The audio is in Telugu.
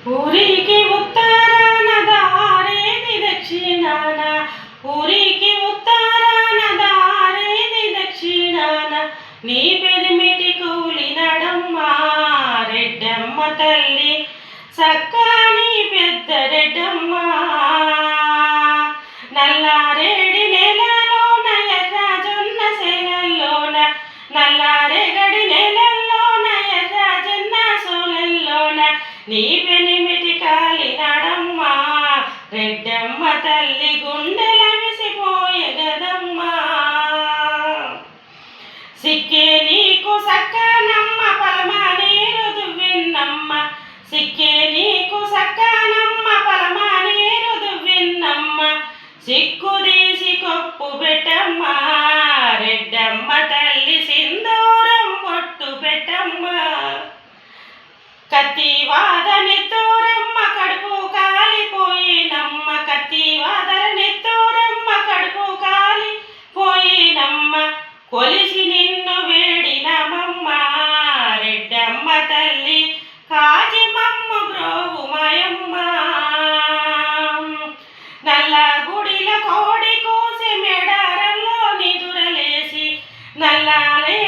ఊరికి ఉత్తరాన దారేది దక్షిణాన, ఊరికి ఉత్తరాన దారేది దక్షిణాన, నీ పెరిమిటి కూలినడమ్మ రెడ్డమ్మ తల్లి సక్కాని పెద్ద రెడ్డమ్మ. నల్లారేడి నెలలోన ఎర్రజొన్న సేలల్లోన, నల్లారేగడి నెలల్లోన ఎర్రజొన్న సోలల్లోన, నీ పెనిమిటి కాలినడమ్మ రెడ్డమ్మ తల్లి గుండెల విసిపోయే గదమ్మ. సిక్కే నీకు సక్కనమ్మ పలమానేరు దువ్వెన్నమ్మ, సిక్కే నీకు సక్కనమ్మ పలమానేరు దువ్వెన్నమ్మ, సిక్కు తీసి కొప్పు పెట్టమ్మ రెడ్డమ్మ తల్లి సింధూరం బొట్టు పెట్టమ్మ. కత్తి వాదనెత్తూరమ్మ కడుపు కాలిపోయినమ్మ, కత్తి వాదనెత్తూరమ్మ కడుపు కాలిపోయినమ్మ, కొలిసి నిన్ను వేడినమమ్మ రెడ్డమ్మ తల్లి కాచి మమ్ము బ్రోవుమయమ్మ. నల్ల గుడిల కోడి కోసి మెడారంలో నిదురలేసి, నల్లారే